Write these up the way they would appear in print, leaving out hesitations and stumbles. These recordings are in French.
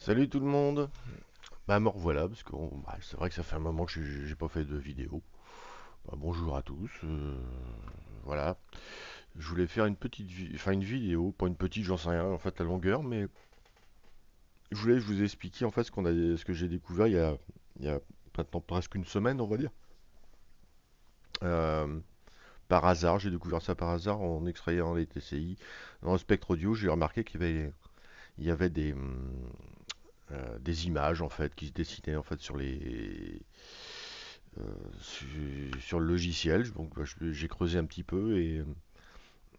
Salut tout le monde. Bah me revoilà parce que c'est vrai que ça fait un moment que j'ai pas fait de vidéo. Bah, bonjour à tous. Voilà. Je voulais faire une vidéo, pas une petite, j'en sais rien en fait la longueur, mais je voulais vous expliquer en fait ce que j'ai découvert il y a maintenant presque une semaine on va dire. Euh, Par hasard, j'ai découvert ça par hasard en extrayant les TCI. Dans le spectre audio, j'ai remarqué qu'il y avait des images en fait qui se dessinaient en fait sur le logiciel. Donc bah, j'ai creusé un petit peu et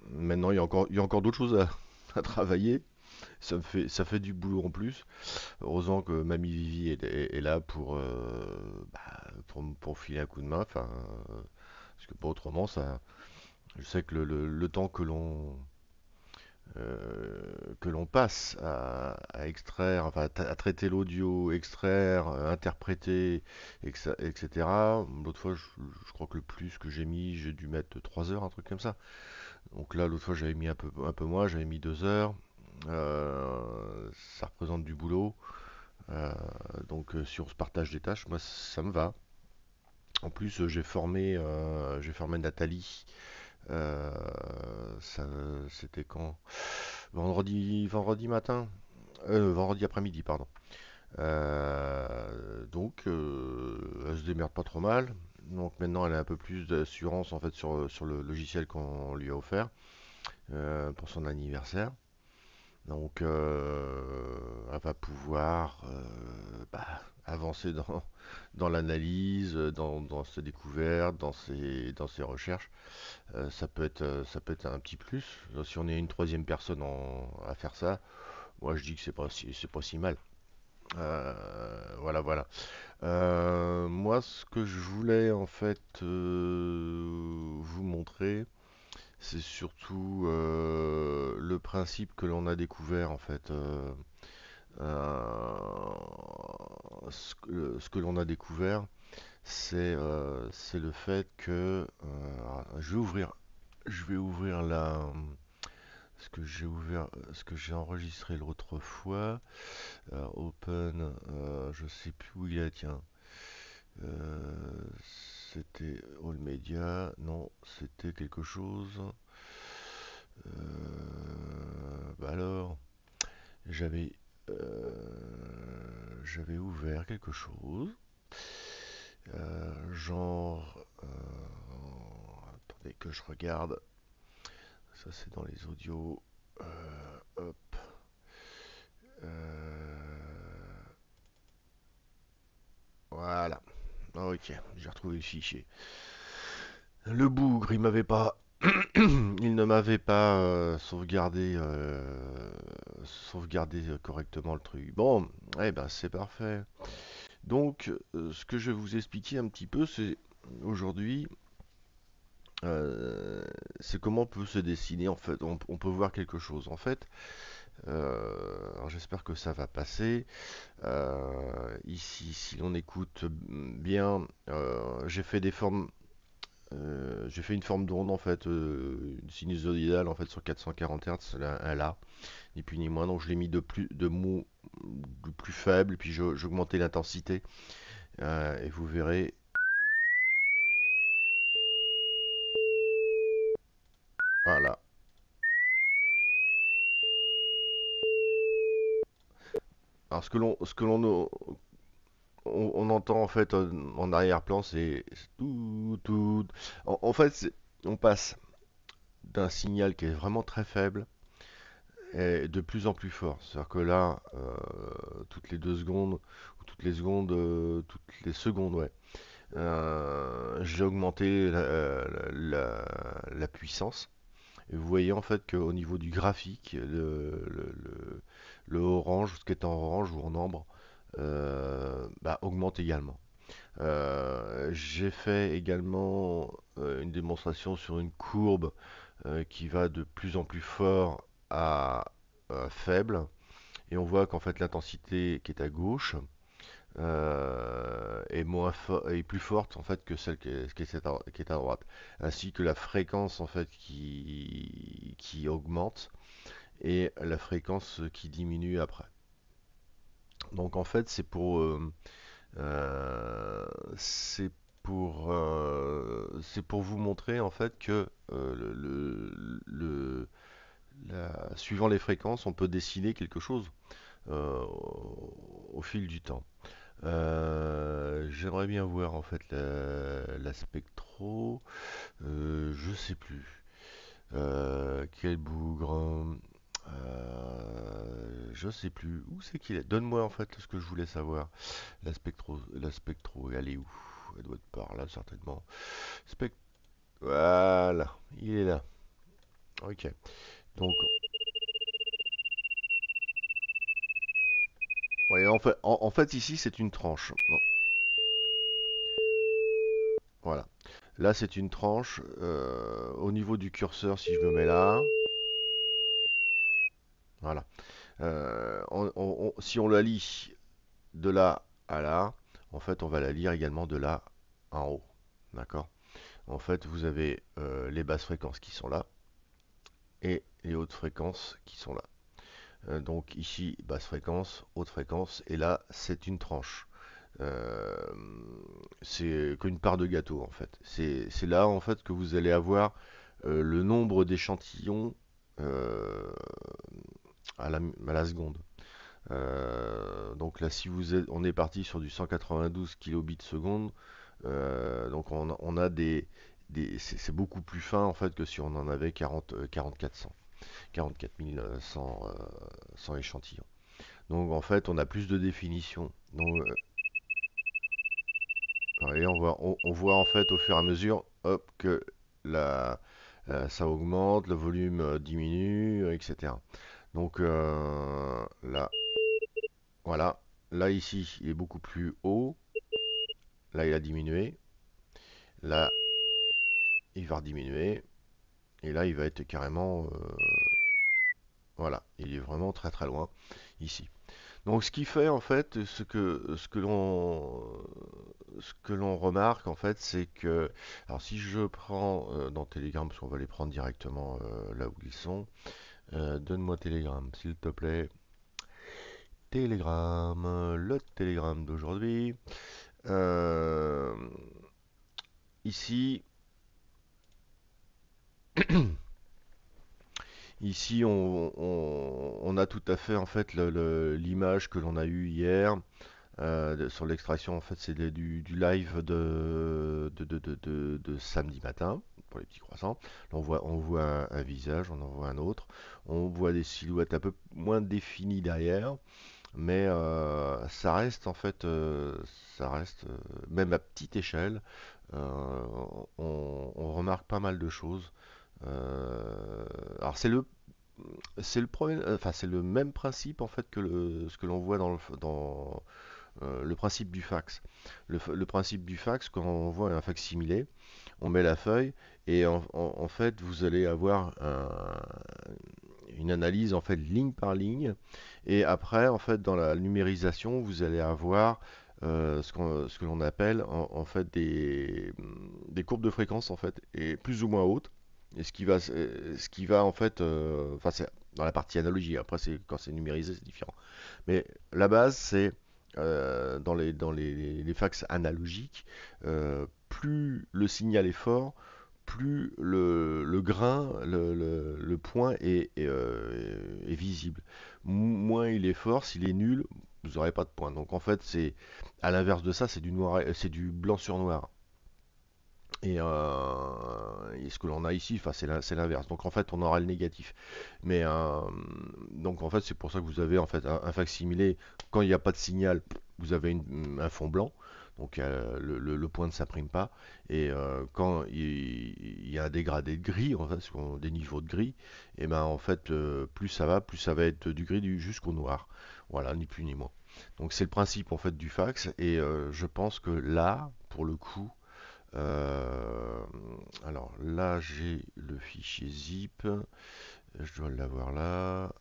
maintenant il y a encore d'autres choses à travailler. Ça fait du boulot en plus. Heureusement que Mamie Vivi est là pour filer un coup de main. Enfin, parce que pas autrement, je sais que le temps que l'on passe à extraire, enfin à traiter l'audio, extraire, interpréter, etc. L'autre fois, je crois que le plus que j'ai mis, j'ai dû mettre 3 heures, un truc comme ça. Donc là, l'autre fois, j'avais mis un peu moins, j'avais mis 2 heures. Ça représente du boulot. Euh, donc si on se partage des tâches, moi ça me va. En plus, j'ai formé Nathalie. Euh, ça, C'était quand? Vendredi matin. Vendredi après-midi, pardon. Elle se démerde pas trop mal. Donc maintenant, elle a un peu plus d'assurance en fait sur le logiciel qu'on lui a offert pour son anniversaire. Donc, elle va pouvoir avancer dans l'analyse, dans ses découvertes, dans ses recherches. Ça peut être un petit plus. Si on est une troisième personne à faire ça, moi je dis que c'est pas si mal. Voilà, voilà. Moi, ce que je voulais en fait vous montrer, c'est surtout le principe que l'on a découvert en fait. Ce que l'on a découvert, c'est le fait que je vais ouvrir ce que j'ai enregistré l'autre fois. Open, je sais plus où il est, tiens. Euh, C'était All Media, non, c'était quelque chose. Bah alors, j'avais j'avais ouvert quelque chose, genre, attendez que je regarde. Ça c'est dans les audios. Hop. euh, voilà. Ok, j'ai retrouvé le fichier. Le bougre, il ne m'avait pas sauvegardé correctement le truc. Bon, eh ben c'est parfait. Donc, ce que je vais vous expliquer un petit peu, c'est aujourd'hui, euh, c'est comment peut se dessiner. En fait, on peut voir quelque chose. En fait, alors j'espère que ça va passer. Ici, si l'on écoute bien, j'ai fait une forme d'onde en fait, une sinusoïdale en fait sur 440 Hz, un La, ni plus ni moins. Donc je l'ai mis de plus faible, et puis j'ai augmenté l'intensité, et vous verrez. Voilà. Alors ce que l'on entend en fait en arrière-plan, c'est tout, tout. En fait, on passe d'un signal qui est vraiment très faible et de plus en plus fort. C'est-à-dire que là, toutes les 2 secondes, ou toutes les secondes, ouais, j'ai augmenté la puissance. Et vous voyez en fait qu'au niveau du graphique, le orange, ce qui est en orange ou en ambre, augmente également. J'ai fait également une démonstration sur une courbe qui va de plus en plus fort à faible. Et on voit qu'en fait l'intensité qui est à gauche est plus forte en fait que celle qui est à droite, ainsi que la fréquence en fait qui augmente et la fréquence qui diminue après. Donc en fait, euh, c'est c'est pour vous montrer en fait que suivant les fréquences, on peut dessiner quelque chose au fil du temps. J'aimerais bien voir en fait la spectro. Je sais plus. Quel bougre. Je sais plus. Où c'est qu'il est? Donne-moi en fait ce que je voulais savoir. La spectro, elle est où? Elle doit être par là certainement. Spect... Voilà, il est là. Ok. Donc, ouais, en fait ici c'est une tranche. Bon, voilà. Là c'est une tranche. Au niveau du curseur, si je me mets là, voilà. Si on la lit de là à là, en fait on va la lire également de là en haut. D'accord? En fait, vous avez les basses fréquences qui sont là et les hautes fréquences qui sont là. Donc ici, basse fréquence, haute fréquence, et là, c'est une tranche. Euh, c'est qu'une part de gâteau en fait. C'est là en fait que vous allez avoir le nombre d'échantillons euh, à la seconde. Donc là, si on est parti sur du 192 kilobits seconde, donc on a c'est beaucoup plus fin en fait que si on en avait 44 100 échantillons. Donc en fait, on a plus de définition. Donc, et on voit en fait au fur et à mesure, hop, que la, ça augmente, le volume diminue, etc. Donc là, voilà, là ici, il est beaucoup plus haut. Là, il a diminué. Là, il va rediminuer. Et là, il va être carrément, voilà, il est vraiment très très loin ici. Donc, ce qui fait en fait, ce que l'on remarque en fait, c'est que, alors si je prends dans Telegram, parce qu'on va les prendre directement là où ils sont, donne-moi Telegram, s'il te plaît. Telegram, le Telegram d'aujourd'hui. Euh, ici, ici, on a tout à fait en fait l'image que l'on a eue hier sur l'extraction. En fait, c'est du live de samedi matin pour les petits croissants. Là, on voit un visage, on en voit un autre. On voit des silhouettes un peu moins définies derrière, mais ça reste en fait, ça reste même à petite échelle. euh, on remarque pas mal de choses. Alors c'est le problème, enfin c'est le même principe en fait que ce que l'on voit dans le principe du fax. Le principe du fax, quand on voit un facsimilé, on met la feuille et en fait vous allez avoir une analyse en fait ligne par ligne et après en fait dans la numérisation vous allez avoir ce que l'on appelle en fait des courbes de fréquence en fait et plus ou moins hautes et ce qui va en fait enfin c'est dans la partie analogie après c'est quand c'est numérisé c'est différent mais la base c'est les fax analogiques plus le signal est fort plus le grain, le point est visible. Moins il est fort, s'il est nul, vous n'aurez pas de point. Donc en fait, c'est à l'inverse de ça, c'est du noir, c'est du blanc sur noir. Et ce que l'on a ici, enfin, c'est l'inverse. Donc en fait, on aura le négatif. Mais donc en fait, c'est pour ça que vous avez en fait un facsimilé. Quand il n'y a pas de signal, vous avez un fond blanc. Donc le point ne s'imprime pas. Et quand il y a un dégradé de gris, en fait, des niveaux de gris, et ben en fait, plus ça va être du gris jusqu'au noir. Voilà, ni plus ni moins. Donc c'est le principe en fait du fax. Et je pense que là, pour le coup, euh, alors là, j'ai le fichier zip. Je dois l'avoir là.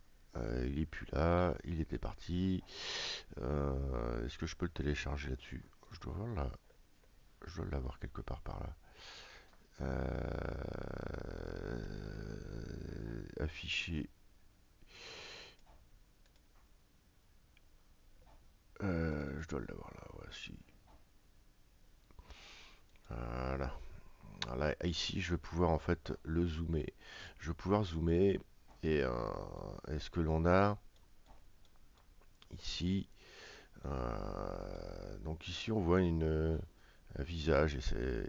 Il est plus là. Il était parti. Est-ce que je peux le télécharger là-dessus? Je dois avoir là. Je dois l'avoir quelque part par là. Afficher. Je dois l'avoir là, ouais, si. Voilà. Alors là, ici, je vais pouvoir en fait le zoomer. Je vais pouvoir zoomer et ce que l'on a ici, donc ici on voit un visage et c'est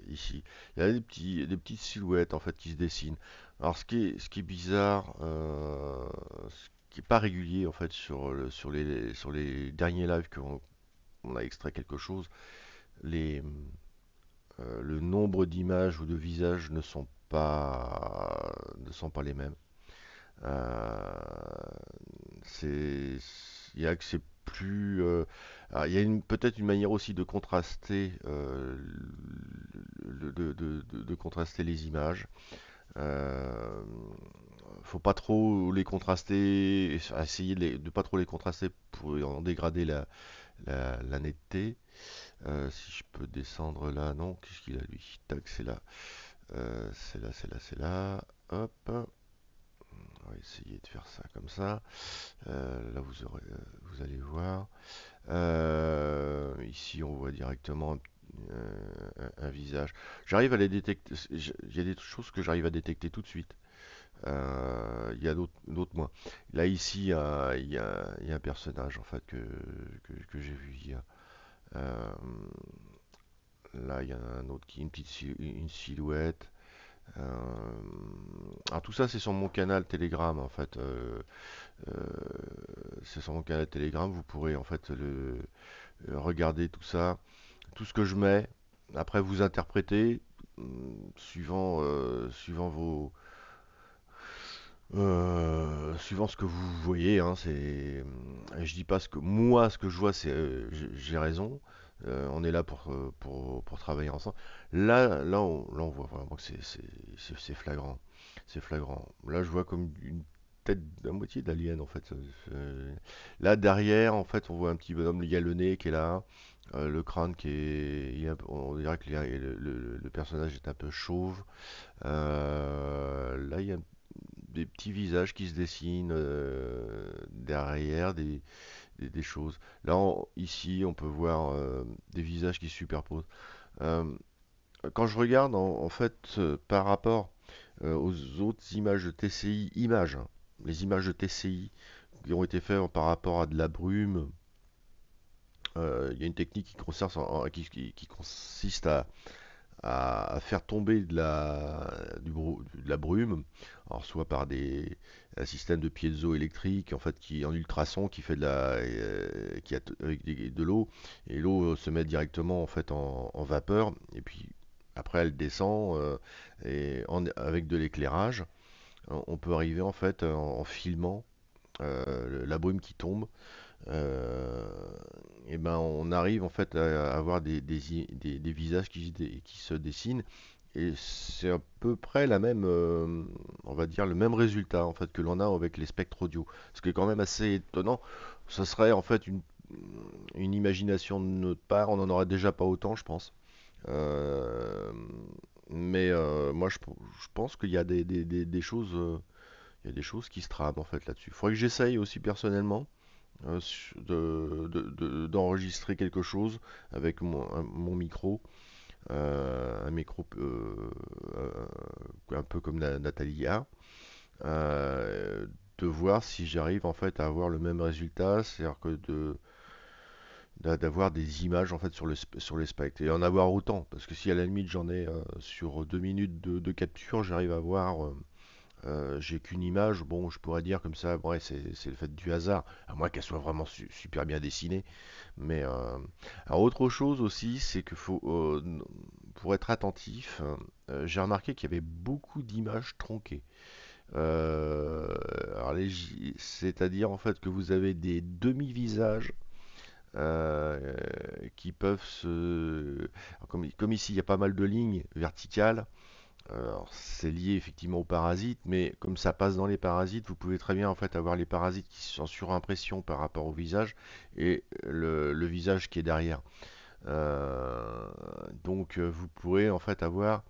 ici. Il y a des petites silhouettes en fait qui se dessinent. Alors ce qui est bizarre, ce qui est pas régulier en fait sur les derniers lives qu'on on a extrait quelque chose, les, le nombre d'images ou de visages ne sont pas les mêmes. Euh, c'est, il y a que c'est plus, alors, il y a peut-être une manière aussi de contraster, de contraster les images. Euh, Faut pas trop les contraster, essayer de pas trop les contraster pour en dégrader la netteté. Si je peux descendre là, non, qu'est-ce qu'il a lui? Tac, c'est là. C'est là, c'est là, c'est là. Hop. On va essayer de faire ça comme ça. Là, vous allez voir. Ici, on voit directement un visage. J'arrive à les détecter. Il y a des choses que j'arrive à détecter tout de suite. Il y a d'autres moins. Là, ici, il y a un personnage en fait que j'ai vu hier. Euh, Là, il y en a un autre qui est une silhouette. Euh, alors tout ça, c'est sur mon canal Telegram en fait. Euh, c'est sur mon canal Telegram. Vous pourrez en fait regarder tout ça, tout ce que je mets. Après, vous interprétez suivant suivant ce que vous voyez. Hein, je dis pas ce que moi, ce que je vois, c'est j'ai raison. On est là pour travailler ensemble. Là, on voit vraiment que c'est flagrant. C'est flagrant. Là, je vois comme une tête à moitié d'alien en fait. Là, derrière, en fait, on voit un petit bonhomme. Il y a le nez qui est là. Le crâne qui est, on dirait que le personnage est un peu chauve. Là, il y a des petits visages qui se dessinent derrière des choses. Là, ici, on peut voir des visages qui se superposent. Euh, Quand je regarde, en fait, par rapport aux autres images de TCI, images, hein, les images de TCI qui ont été faites par rapport à de la brume, il y a une technique qui consiste à faire tomber de la brume, alors soit par un système de piézoélectrique en fait qui en ultrason qui fait de la qui a, avec de l'eau et l'eau se met directement en fait en vapeur et puis après elle descend avec de l'éclairage on peut arriver en fait en filmant la brume qui tombe euh, et ben on arrive en fait à avoir des visages qui se dessinent et c'est à peu près la même, on va dire le même résultat en fait que l'on a avec les spectres audio. Ce qui est quand même assez étonnant, ce serait en fait une imagination de notre part, on n'en aurait déjà pas autant je pense. Euh, mais moi je pense qu'il y a des choses, il y a des choses qui se trament en fait là-dessus. Il faudrait que j'essaye aussi personnellement d'enregistrer quelque chose avec mon micro, un micro un peu comme Nathalie a, euh, de voir si j'arrive en fait à avoir le même résultat, c'est-à-dire que d'avoir des images en fait sur les spectres et en avoir autant, parce que si à la limite j'en ai sur 2 minutes de capture, j'arrive à voir j'ai qu'une image, bon, je pourrais dire comme ça, ouais, c'est le fait du hasard, à moins qu'elle soit vraiment super bien dessinée. Mais alors autre chose aussi, c'est que pour être attentif, j'ai remarqué qu'il y avait beaucoup d'images tronquées. Euh, C'est-à-dire en fait que vous avez des demi-visages euh, qui peuvent se... alors, comme ici, il y a pas mal de lignes verticales. Alors, c'est lié effectivement aux parasites, mais comme ça passe dans les parasites, vous pouvez très bien en fait avoir les parasites qui sont sur impression par rapport au visage et le visage qui est derrière. Euh, donc vous pourrez en fait avoir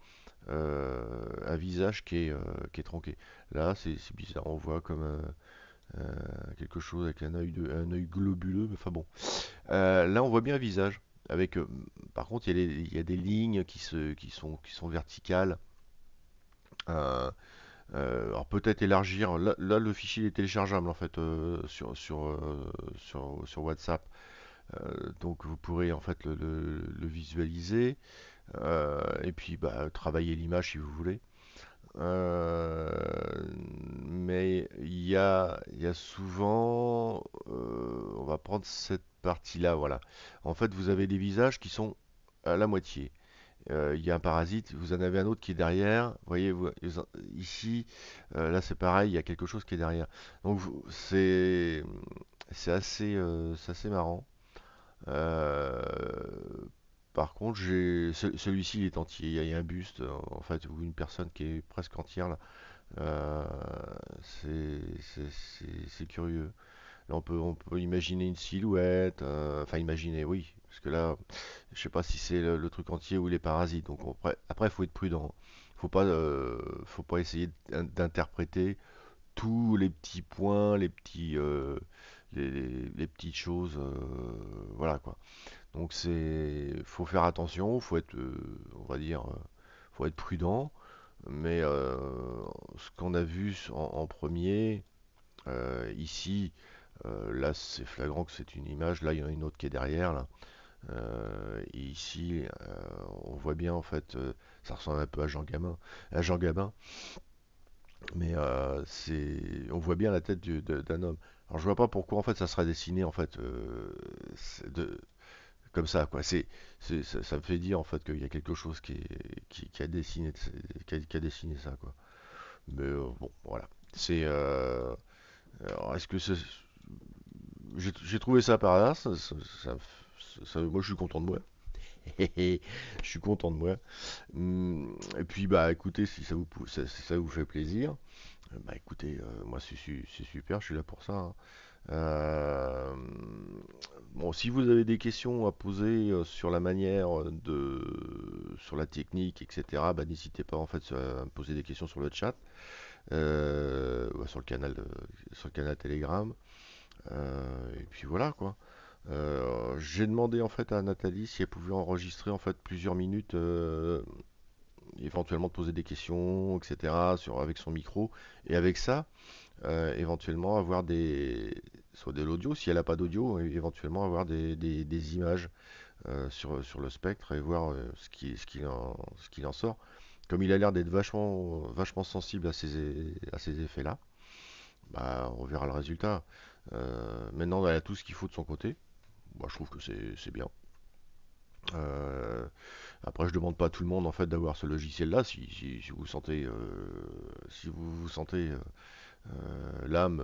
un visage qui est tronqué. Là, c'est bizarre, on voit comme quelque chose avec un œil globuleux, mais enfin bon. Là, on voit bien un visage. Avec, par contre, il y a des lignes qui sont verticales. Euh, alors peut-être élargir. Là, le fichier est téléchargeable en fait sur WhatsApp. Donc vous pourrez en fait le visualiser. Et puis bah, travailler l'image si vous voulez. Euh, mais il y a souvent, on va prendre cette partie-là, voilà. En fait, vous avez des visages qui sont à la moitié. Il y a un parasite, vous en avez un autre qui est derrière. Vous voyez, ici, là c'est pareil, il y a quelque chose qui est derrière. Donc c'est assez marrant. Euh, Par contre, celui-ci il est entier. Il y a un buste, en fait, ou une personne qui est presque entière là. Euh, c'est curieux. Là, on peut imaginer une silhouette. Enfin, imaginer, oui. Parce que là, je sais pas si c'est le truc entier ou les parasites. Donc après, il faut être prudent. Faut pas essayer d'interpréter tous les petits points, les petites choses. Voilà quoi. Donc faut faire attention. Faut être, on va dire, faut être prudent. Mais ce qu'on a vu en premier, ici, là c'est flagrant que c'est une image, là il y en a une autre qui est derrière, là. Et ici, on voit bien en fait, ça ressemble un peu à Jean Gabin, mais on voit bien la tête d'un homme. Alors je vois pas pourquoi en fait ça serait dessiné en fait comme ça quoi. Ça me fait dire en fait qu'il y a quelque chose qui a dessiné, qui a dessiné ça quoi. Mais bon, voilà. C'est. Alors, est-ce que j'ai trouvé ça par hasard. Moi, je suis content de moi. Je suis content de moi. Et puis, bah, écoutez, si ça vous fait plaisir, bah, écoutez, moi, c'est super. Je suis là pour ça, hein. Euh, bon, si vous avez des questions à poser sur la sur la technique, etc., bah, n'hésitez pas en fait à me poser des questions sur le chat. Bah, sur le canal Telegram. Et puis voilà quoi. J'ai demandé en fait à Nathalie si elle pouvait enregistrer en fait plusieurs minutes, éventuellement de poser des questions, etc. Avec son micro. Et avec ça, éventuellement avoir soit de l'audio, si elle n'a pas d'audio, éventuellement avoir des images sur le spectre et voir ce qu'il en sort. Comme il a l'air d'être vachement sensible à ces effets-là, bah, on verra le résultat. Maintenant, elle a tout ce qu'il faut de son côté. Moi, je trouve que c'est bien. Euh, Après, je demande pas à tout le monde en fait d'avoir ce logiciel-là. Si vous sentez, si vous vous sentez l'âme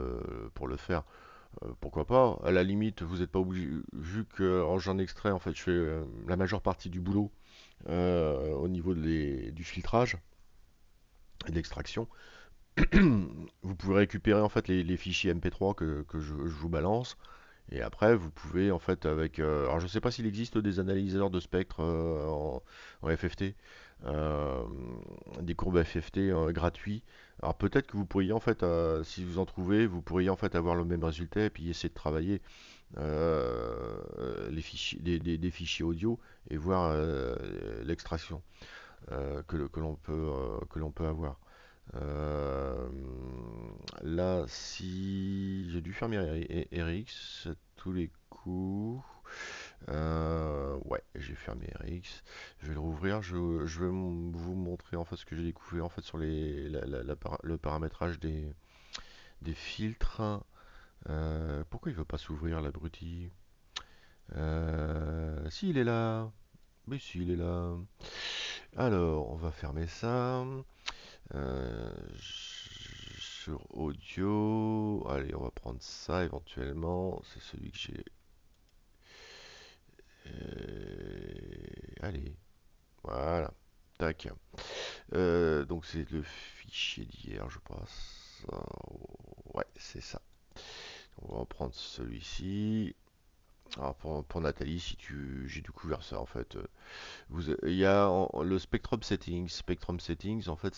pour le faire, pourquoi pas. À la limite, vous n'êtes pas obligé. Vu que j'en extrait, en fait, je fais la majeure partie du boulot au niveau du filtrage et de l'extraction. Vous pouvez récupérer en fait les fichiers MP3 je vous balance. Et après, vous pouvez en fait alors je sais pas s'il existe des analyseurs de spectre en FFT, euh, des courbes FFT gratuits. Alors peut-être que vous pourriez en fait, si vous en trouvez, vous pourriez en fait avoir le même résultat et puis essayer de travailler les fichiers, des fichiers audio et voir l'extraction que l'on peut avoir. Euh, Là, si j'ai dû fermer RX à tous les coups. Ouais, j'ai fermé RX. Je vais le rouvrir. Je vais vous montrer en fait ce que j'ai découvert en fait sur le paramétrage des filtres. Pourquoi il veut pas s'ouvrir l'abruti? Si il est là. Mais si il est là. Alors, on va fermer ça. Euh, sur audio, allez, on va prendre ça éventuellement. C'est celui que j'ai. Allez, voilà. Tac. Donc c'est le fichier d'hier, je pense. Ouais, c'est ça. On va prendre celui-ci. Alors pour Nathalie, si tu, j'ai découvert ça en fait. Il y a le Spectrum Settings. Spectrum Settings, en fait,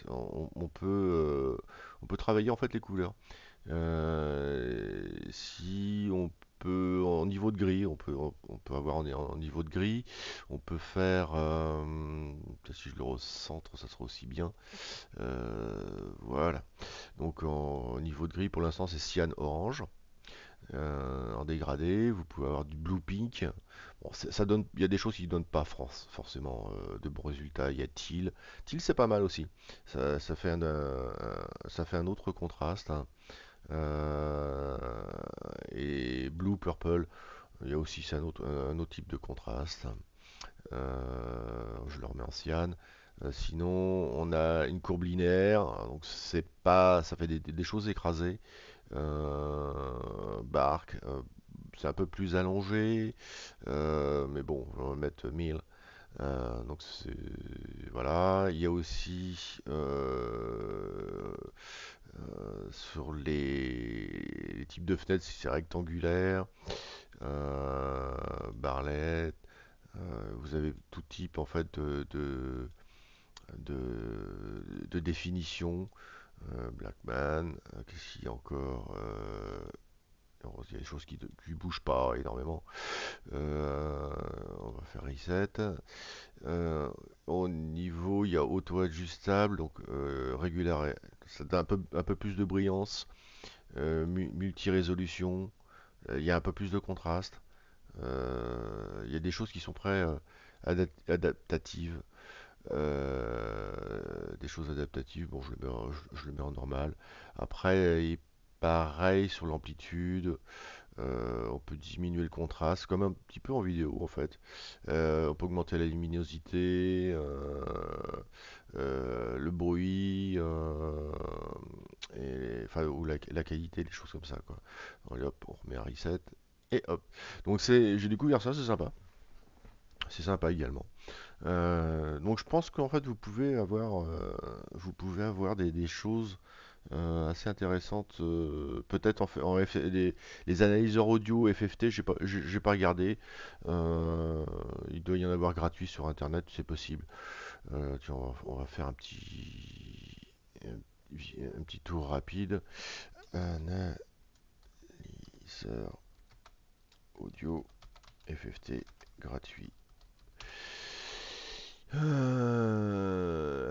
on peut travailler en fait les couleurs. Si on peut, en niveau de grille, on peut avoir en niveau de grille, on peut faire, peut-être si je le recentre, ça sera aussi bien. Voilà. Donc en niveau de grille, pour l'instant, c'est cyan orange. En dégradé, vous pouvez avoir du blue pink. Bon, ça donne, il y a des choses qui ne donnent pas forcément de bons résultats. Il y a teal. Teal, c'est pas mal aussi. Ça fait ça fait un autre contraste, hein. Euh, et blue, purple, il y a aussi c'est un autre type de contraste. Je le remets en cyan. Sinon, on a une courbe linéaire, donc c'est pas, ça fait des choses écrasées. Bark, c'est un peu plus allongé, mais bon, on va mettre 1000. Donc voilà, il y a aussi sur les types de fenêtres, si c'est rectangulaire, barlette, vous avez tout type en fait de définition. Blackman, qu'est-ce qu'il y a encore? Il y a des choses qui bougent pas énormément. Euh, on va faire reset. Au niveau, il y a auto-ajustable, donc régulier, ça donne un peu plus de brillance, multi-résolution, il y a un peu plus de contraste. Il y a des choses qui sont très adaptatives. Des choses adaptatives, bon, je le mets en normal. Après, pareil sur l'amplitude, on peut diminuer le contraste, comme un petit peu en vidéo en fait. On peut augmenter la luminosité, le bruit, enfin, ou la qualité, des choses comme ça, quoi. Allez, hop, on remet un reset, et hop. Donc j'ai découvert ça, c'est sympa. C'est sympa également. Donc je pense qu'en fait vous pouvez avoir des choses assez intéressantes. Peut-être les analyseurs audio FFT, j'ai pas regardé. Il doit y en avoir gratuit sur Internet, c'est possible. Tiens, on va faire un petit tour rapide. Analyseur audio FFT gratuit.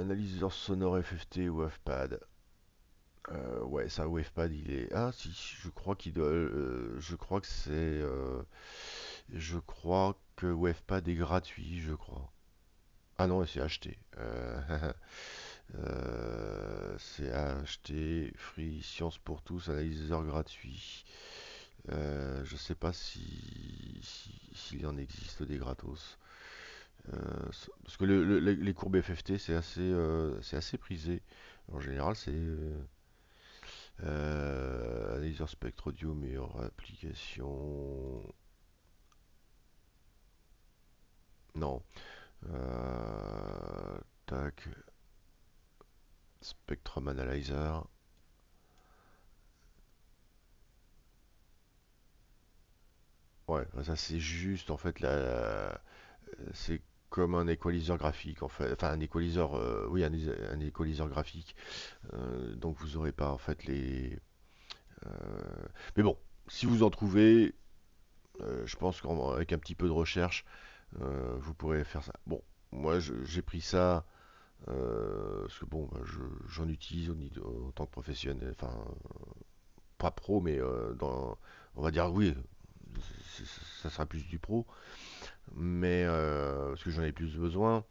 Analyseur sonore FFT ou WavePad. Ouais, ça, WavePad, il est. Ah, si, je crois qu'il doit. Je crois que c'est. Je crois que WavePad est gratuit, je crois. Ah non, c'est acheté. C'est acheté. Free Science pour tous, analyseur gratuit. Je sais pas s'il en existe des gratos. Parce que les courbes FFT, c'est assez prisé. En général, c'est analyseur spectre audio, meilleure application. Non. Tac. Spectrum Analyzer. Ouais, ça c'est juste en fait c'est comme un équaliseur graphique en fait. Enfin un équaliseur, oui un équaliseur graphique. Donc vous aurez pas en fait mais bon, si vous en trouvez, je pense qu'avec un petit peu de recherche, vous pourrez faire ça. Bon, moi j'ai pris ça parce que bon, bah, j'en utilise en tant que professionnel, enfin pas pro, mais on va dire oui, ça sera plus du pro, mais parce que j'en ai plus besoin.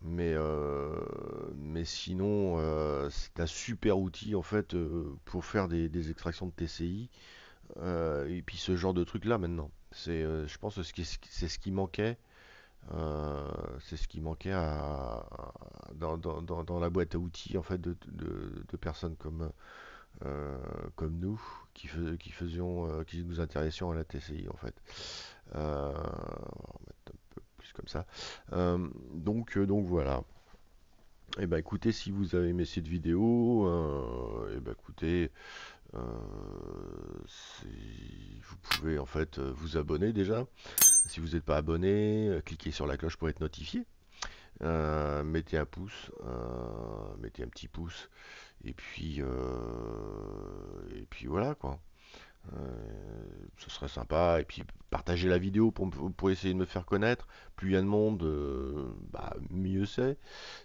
Mais sinon, c'est un super outil en fait pour faire des extractions de TCI et puis ce genre de truc là maintenant. Je pense que c'est ce qui manquait. C'est ce qui manquait dans la boîte à outils en fait de personnes comme nous qui nous intéressions à la TCI en fait. On va mettre un peu plus comme ça. Donc voilà. Et bah écoutez, si vous avez aimé cette vidéo, et bah écoutez, euh, vous pouvez en fait vous abonner déjà. Si vous n'êtes pas abonné, cliquez sur la cloche pour être notifié. Mettez un pouce, mettez un petit pouce, et puis voilà quoi. Ce serait sympa. Et puis partager la vidéo pour essayer de me faire connaître. Plus il y a de monde, bah, mieux c'est.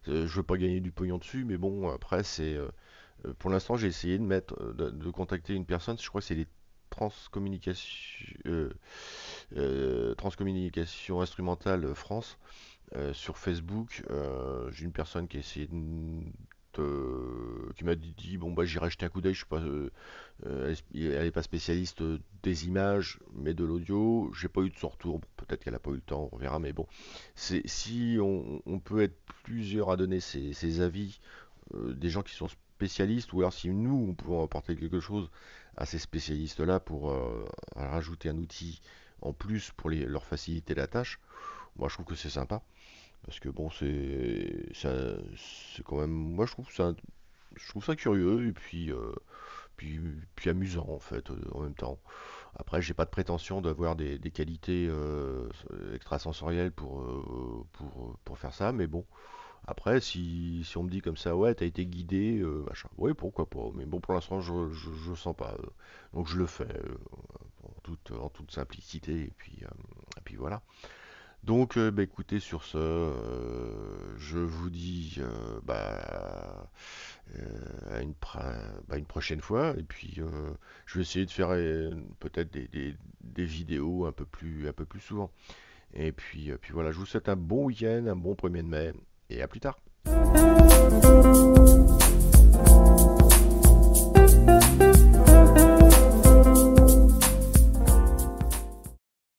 Je veux pas gagner du pognon dessus, mais bon, après, pour l'instant, j'ai essayé de de contacter une personne, je crois que c'est les Transcommunication Instrumentale France sur Facebook. J'ai une personne qui a essayé qui m'a dit bon bah j'irai jeter un coup d'œil. Je suis pas, elle est pas spécialiste des images, mais de l'audio. J'ai pas eu de son retour. Bon, peut-être qu'elle a pas eu le temps, on verra. Mais bon, si on peut être plusieurs à donner ses avis, des gens qui sont spécialistes, ou alors si nous on pouvons apporter quelque chose à ces spécialistes-là pour rajouter un outil en plus pour leur faciliter la tâche, moi je trouve que c'est sympa. Parce que bon, c'est quand même, moi je trouve ça curieux et puis amusant en fait en même temps. Après, j'ai pas de prétention d'avoir des qualités extrasensorielles pour faire ça, mais bon. Après, si on me dit comme ça, ouais, t'as été guidé, machin, ouais, pourquoi pas. Mais bon, pour l'instant, je sens pas. Donc je le fais en toute simplicité et puis voilà. Donc, bah, écoutez, sur ce, je vous dis à une prochaine fois. Et puis, je vais essayer de faire peut-être des vidéos un peu plus souvent. Et puis voilà, je vous souhaite un bon week-end, un bon 1er mai, et à plus tard.